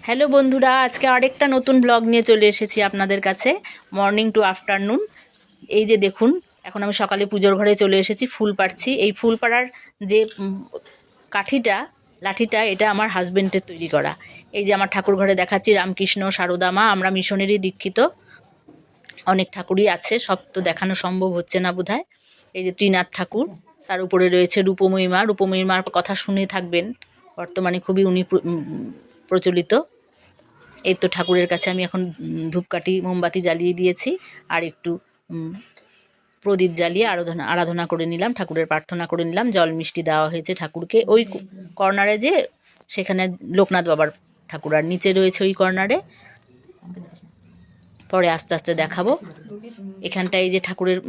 Hello বন্ধুরা, আজকে আরেকটা নতুন ব্লগ নিয়ে চলে এসেছি আপনাদের কাছে। Morning to afternoon. এই যে দেখুন, এখন আমি সকালে পুজোর ঘরে চলে এসেছি, ফুল পাড়ছি। এই ফুল পাড়ার যে লাঠিটা, এটা আমার হাজবেন্ডের তৈরি করা। এই যে আমার ঠাকুর ঘরে দেখাচ্ছি, রামকৃষ্ণ, সারদা মা, আমরা মিশনেরই দীক্ষিত। অনেক ঠাকুরই আছে, সব তো দেখানো সম্ভব হচ্ছে না বোধহয়। এই যে ত্রিনাথ ঠাকুর, তার উপরে রয়েছে রূপময়ী মা। রূপময়ী মার কথা শুনে থাকবেন, বর্তমানে খুবই উনি প্রচলিত। এই তো ঠাকুরের কাছে আমি এখন ধূপকাঠি মোমবাতি জ্বালিয়ে দিয়েছি, আর একটু প্রদীপ জ্বালিয়ে আরাধনা করে নিলাম, ঠাকুরের প্রার্থনা করে নিলাম। জল মিষ্টি দেওয়া হয়েছে ঠাকুরকে। ওই কর্নারে যে, সেখানে লোকনাথ বাবার ঠাকুর, আর নিচে রয়েছে ওই কর্নারে, পরে আস্তে আস্তে দেখাবো। এখানটায় এই যে ঠাকুরের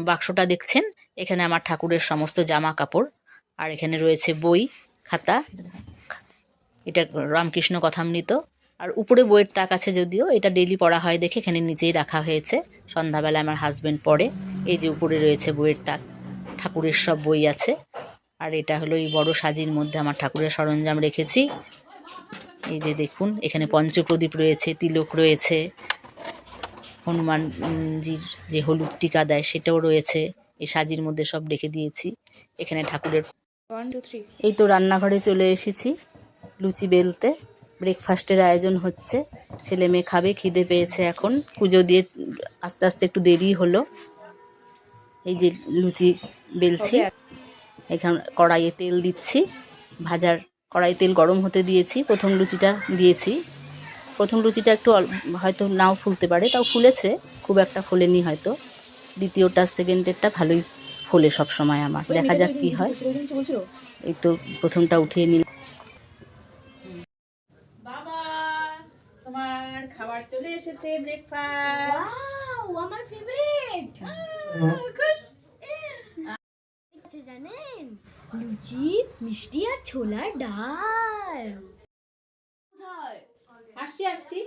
বাক্সটা দেখছেন, এখানে আমার ঠাকুরের সমস্ত জামা কাপড়, আর এখানে রয়েছে বই, খাতা। এটা রামকৃষ্ণ কথামৃত। আর উপরে বইয়ের তাক আছে, যদিও এটা ডেইলি পড়া হয় দেখে এখানে নিচেই রাখা হয়েছে। সন্ধ্যাবেলায় আমার হাজব্যান্ড পড়ে। এই যে উপরে রয়েছে বইয়ের তাক, ঠাকুরের সব বই আছে। আর এটা হলো এই বড় সাজির মধ্যে আমার ঠাকুরের সরঞ্জাম রেখেছি। এই যে দেখুন, এখানে পঞ্চপ্রদীপ রয়েছে, তিলক রয়েছে, হনুমানজির যে হলুদ টিকা দেয় সেটাও রয়েছে। এই সাজির মধ্যে সব রেখে দিয়েছি। এখানে ঠাকুরের এই তো রান্নাঘরে চলে এসেছি লুচি বেলতে। ব্রেকফাস্টের আয়োজন হচ্ছে, ছেলে মেয়ে খাবে, খিদে পেয়েছে এখন। পুজো দিয়ে আস্তে আস্তে একটু দেরি হলো। এই যে লুচি বেলছি, এখানে কড়াইয়ে তেল দিচ্ছি, ভাজার কড়াই তেল গরম হতে দিয়েছি। প্রথম লুচিটা দিয়েছি। প্রথম লুচিটা একটু হয়তো নাও ফুলতে পারে, তাও ফুলেছে, খুব একটা ফোলেনি হয়তো। দ্বিতীয়টা সেকেন্ডেরটা ভালোই ফোলে সব সময় আমার। দেখা যাক কি হয়। এই তো প্রথমটা উঠিয়ে নিলাম। বাবা, তোমার খাবার চলে এসেছে, ব্রেকফাস্ট। ওয়াও, আমার ফেভারিট। খুশ? আচ্ছা, জানেন, লুচি, মিষ্টি আর ছোলার ডাল। আসছি আসছি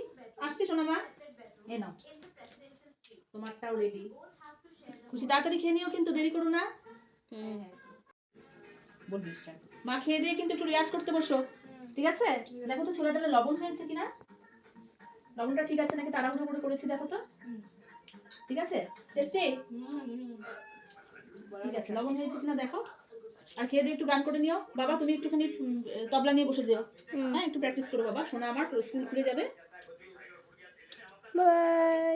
আসছি সোনামা, এ নাও তোমারটাও রেডি। খুশি, তাড়াতাড়ি খেয়ে নিও কিন্তু, দেরি করো না। বলবি মা খেয়ে দিয়ে কিন্তু একটু রিয়াজ করতে বসো, ঠিক আছে? দেখো তো ছোলাটা লবণ হয়েছে কিনা, লবণটা ঠিক আছে নাকি তাড়াহুড়ো করে করেছি, দেখো তো। ঠিক আছে? টেস্টি? ঠিক আছে, লবণ হয়েছে কিনা দেখো। আর খেয়ে দিয়ে একটু গান করে নিও। বাবা তুমি একটুখানি তবলা নিয়ে বসে যেও। হ্যাঁ, একটু প্র্যাকটিস করো বাবা, শোনা আমার স্কুল খুলে যাবে। বাই।